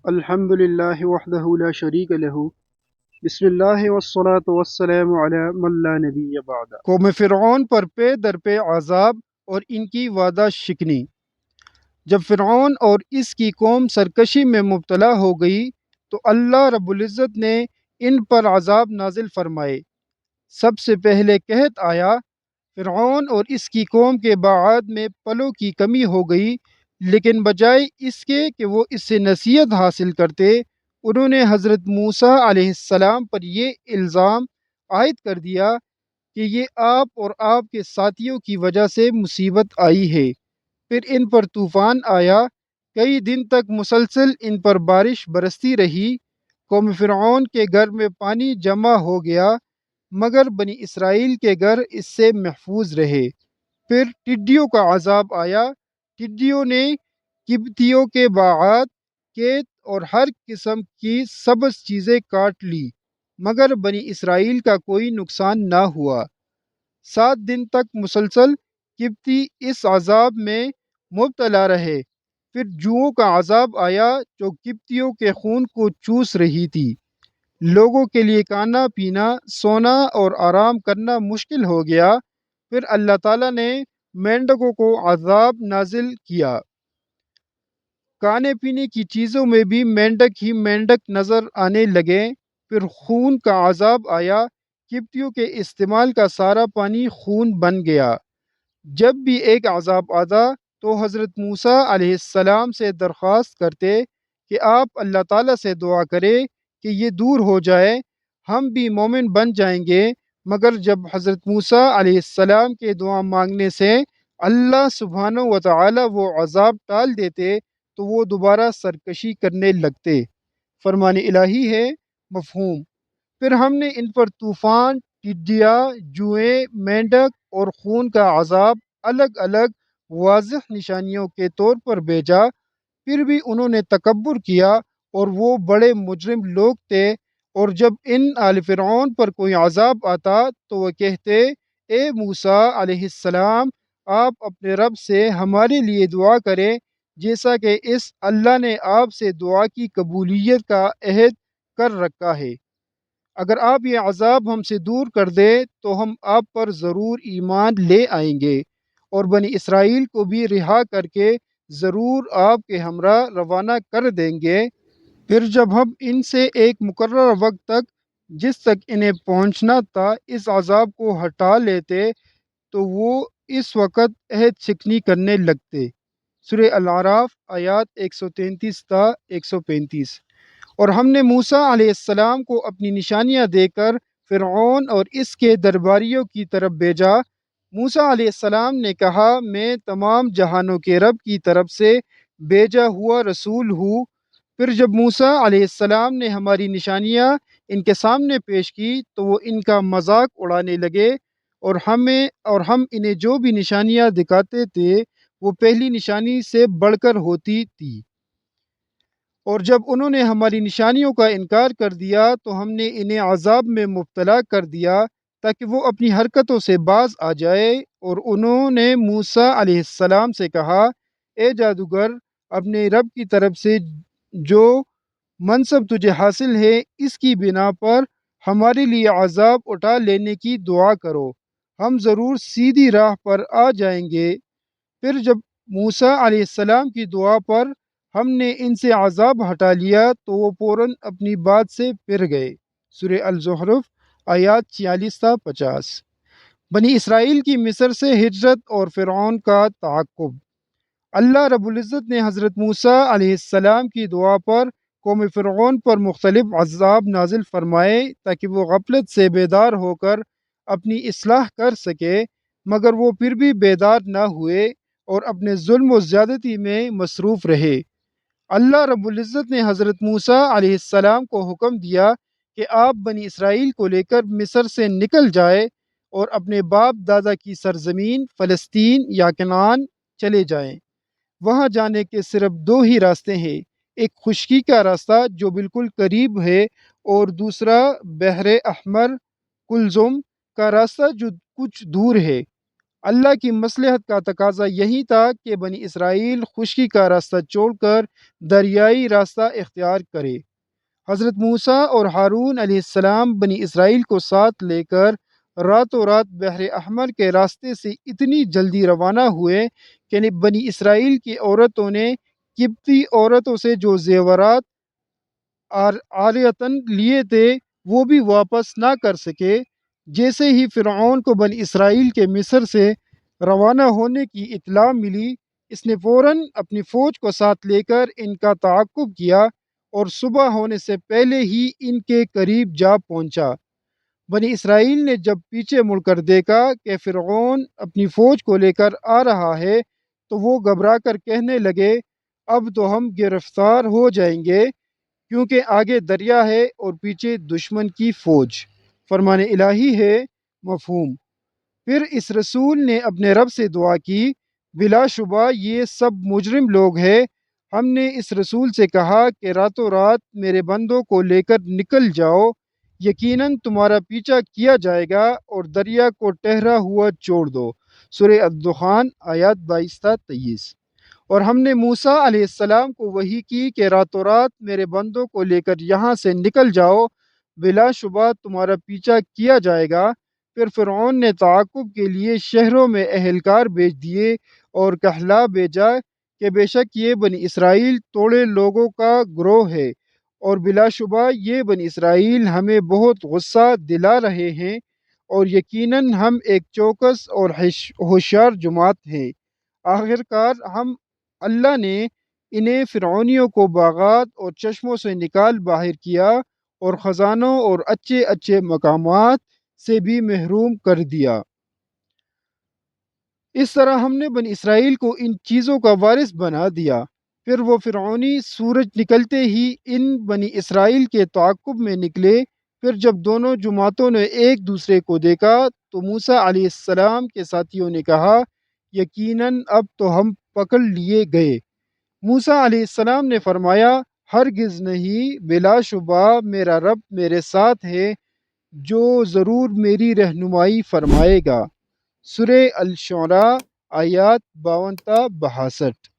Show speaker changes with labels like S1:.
S1: الحمد للہ وحدہ لا شریک لہ بسم اللہ والصلاة والسلام علی من لا نبی بعد۔ قوم فرعون پر پے در پے عذاب اور ان کی وعدہ شکنی۔ جب فرعون اور اس کی قوم سرکشی میں مبتلا ہو گئی تو اللہ رب العزت نے ان پر عذاب نازل فرمائے۔ سب سے پہلے قحط آیا۔ فرعون اور اس کی قوم کے باعث میں پلوں کی کمی ہو گئی، لیکن بجائے اس کے کہ وہ اس سے نصیحت حاصل کرتے، انہوں نے حضرت موسیٰ علیہ السلام پر یہ الزام عائد کر دیا کہ یہ آپ اور آپ کے ساتھیوں کی وجہ سے مصیبت آئی ہے۔ پھر ان پر طوفان آیا، کئی دن تک مسلسل ان پر بارش برستی رہی۔ قوم فرعون کے گھر میں پانی جمع ہو گیا، مگر بنی اسرائیل کے گھر اس سے محفوظ رہے۔ پھر ٹڈیوں کا عذاب آیا۔ ٹڈیوں نے قبطیوں کے باغات، کھیت اور ہر قسم کی سبز چیزیں کاٹ لی، مگر بنی اسرائیل کا کوئی نقصان نہ ہوا۔ 7 دن تک مسلسل قبطی اس عذاب میں مبتلا رہے۔ پھر جوؤں کا عذاب آیا جو قبطیوں کے خون کو چوس رہی تھی۔ لوگوں کے لیے کھانا پینا، سونا اور آرام کرنا مشکل ہو گیا۔ پھر اللہ تعالیٰ نے مینڈکوں کو عذاب نازل کیا۔ کھانے پینے کی چیزوں میں بھی مینڈک ہی مینڈک نظر آنے لگے۔ پھر خون کا عذاب آیا۔ قبطیوں کے استعمال کا سارا پانی خون بن گیا۔ جب بھی ایک عذاب آتا تو حضرت موسیٰ علیہ السلام سے درخواست کرتے کہ آپ اللہ تعالیٰ سے دعا کریں کہ یہ دور ہو جائے، ہم بھی مومن بن جائیں گے۔ مگر جب حضرت موسیٰ علیہ السلام کے دعا مانگنے سے اللہ سبحانہ و تعالی وہ عذاب ٹال دیتے تو وہ دوبارہ سرکشی کرنے لگتے۔ فرمان الہی ہے مفہوم۔ پھر ہم نے ان پر طوفان، ٹڈیاں، جوئیں، مینڈک اور خون کا عذاب الگ الگ واضح نشانیوں کے طور پر بھیجا۔ پھر بھی انہوں نے تکبر کیا اور وہ بڑے مجرم لوگ تھے۔ اور جب ان آل فرعون پر کوئی عذاب آتا تو وہ کہتے، اے موسیٰ علیہ السلام، آپ اپنے رب سے ہمارے لیے دعا کریں، جیسا کہ اس اللہ نے آپ سے دعا کی قبولیت کا عہد کر رکھا ہے۔ اگر آپ یہ عذاب ہم سے دور کر دیں تو ہم آپ پر ضرور ایمان لے آئیں گے اور بنی اسرائیل کو بھی رہا کر کے ضرور آپ کے ہمراہ روانہ کر دیں گے۔ پھر جب ہم ان سے ایک مقررہ وقت تک جس تک انہیں پہنچنا تھا اس عذاب کو ہٹا لیتے تو وہ اس وقت عہد شکنی کرنے لگتے۔ سورہ الاعراف آیات 133 تا 135۔ اور ہم نے موسیٰ علیہ السلام کو اپنی نشانیاں دے کر فرعون اور اس کے درباریوں کی طرف بھیجا۔ موسیٰ علیہ السلام نے کہا، میں تمام جہانوں کے رب کی طرف سے بھیجا ہوا رسول ہوں۔ پھر جب موسیٰ علیہ السلام نے ہماری نشانیاں ان کے سامنے پیش کی تو وہ ان کا مذاق اڑانے لگے، اور ہم انہیں جو بھی نشانیاں دکھاتے تھے وہ پہلی نشانی سے بڑھ کر ہوتی تھی۔ اور جب انہوں نے ہماری نشانیوں کا انکار کر دیا تو ہم نے انہیں عذاب میں مبتلا کر دیا تاکہ وہ اپنی حرکتوں سے باز آ جائے۔ اور انہوں نے موسیٰ علیہ السلام سے کہا، اے جادوگر، اپنے رب کی طرف سے جو منصب تجھے حاصل ہے اس کی بنا پر ہمارے لیے عذاب اٹھا لینے کی دعا کرو، ہم ضرور سیدھی راہ پر آ جائیں گے۔ پھر جب موسیٰ علیہ السلام کی دعا پر ہم نے ان سے عذاب ہٹا لیا تو وہ فوراً اپنی بات سے پھر گئے۔ سورہ الزخرف آیات 46 تا 50۔ بنی اسرائیل کی مصر سے ہجرت اور فرعون کا تعاقب۔ اللہ رب العزت نے حضرت موسیٰ علیہ السلام کی دعا پر قوم فرعون پر مختلف عذاب نازل فرمائے تاکہ وہ غفلت سے بیدار ہو کر اپنی اصلاح کر سکے، مگر وہ پھر بھی بیدار نہ ہوئے اور اپنے ظلم و زیادتی میں مصروف رہے۔ اللہ رب العزت نے حضرت موسیٰ علیہ السلام کو حکم دیا کہ آپ بنی اسرائیل کو لے کر مصر سے نکل جائے اور اپنے باپ دادا کی سرزمین فلسطین یا کنعان چلے جائیں۔ وہاں جانے کے صرف 2 ہی راستے ہیں، ایک خشکی کا راستہ جو بالکل قریب ہے اور دوسرا بحر احمر کلزم کا راستہ جو کچھ دور ہے۔ اللہ کی مصلحت کا تقاضا یہی تھا کہ بنی اسرائیل خشکی کا راستہ چھوڑ کر دریائی راستہ اختیار کرے۔ حضرت موسیٰ اور ہارون علیہ السلام بنی اسرائیل کو ساتھ لے کر راتوں رات بحر احمر کے راستے سے اتنی جلدی روانہ ہوئے کہ بنی اسرائیل کی عورتوں نے قبطی عورتوں سے جو زیورات عاریتاً لیے تھے وہ بھی واپس نہ کر سکے۔ جیسے ہی فرعون کو بنی اسرائیل کے مصر سے روانہ ہونے کی اطلاع ملی، اس نے فوراً اپنی فوج کو ساتھ لے کر ان کا تعاقب کیا اور صبح ہونے سے پہلے ہی ان کے قریب جا پہنچا۔ بنی اسرائیل نے جب پیچھے مڑ کر دیکھا کہ فرعون اپنی فوج کو لے کر آ رہا ہے تو وہ گھبرا کر کہنے لگے، اب تو ہم گرفتار ہو جائیں گے، کیونکہ آگے دریا ہے اور پیچھے دشمن کی فوج۔ فرمان الہی ہے مفہوم۔ پھر اس رسول نے اپنے رب سے دعا کی، بلا شبہ یہ سب مجرم لوگ ہیں۔ ہم نے اس رسول سے کہا کہ راتوں رات میرے بندوں کو لے کر نکل جاؤ، یقیناً تمہارا پیچھا کیا جائے گا اور دریا کو ٹھہرا ہوا چھوڑ دو۔ سورہ الدخان آیات 22 تا 23۔ اور ہم نے موسیٰ علیہ السلام کو وحی کی کہ راتوں رات میرے بندوں کو لے کر یہاں سے نکل جاؤ، بلا شبہ تمہارا پیچھا کیا جائے گا۔ پھر فرعون نے تعاقب کے لیے شہروں میں اہلکار بھیج دیے اور کہلا بھیجا کہ بے شک یہ بنی اسرائیل توڑے لوگوں کا گروہ ہے، اور بلا شبہ یہ بنی اسرائیل ہمیں بہت غصہ دلا رہے ہیں، اور یقیناً ہم ایک چوکس اور ہوشیار جماعت ہیں۔ آخر کار اللہ نے انہیں فرعونیوں کو باغات اور چشموں سے نکال باہر کیا اور خزانوں اور اچھے اچھے مقامات سے بھی محروم کر دیا۔ اس طرح ہم نے بنی اسرائیل کو ان چیزوں کا وارث بنا دیا۔ پھر وہ فرعونی سورج نکلتے ہی ان بنی اسرائیل کے تعاقب میں نکلے۔ پھر جب دونوں جماعتوں نے ایک دوسرے کو دیکھا تو موسیٰ علیہ السلام کے ساتھیوں نے کہا، یقیناً اب تو ہم پکڑ لیے گئے۔ موسیٰ علیہ السلام نے فرمایا، ہرگز نہیں، بلا شبہ میرا رب میرے ساتھ ہے، جو ضرور میری رہنمائی فرمائے گا۔ سورہ الشعراء آیات 52 تا 62۔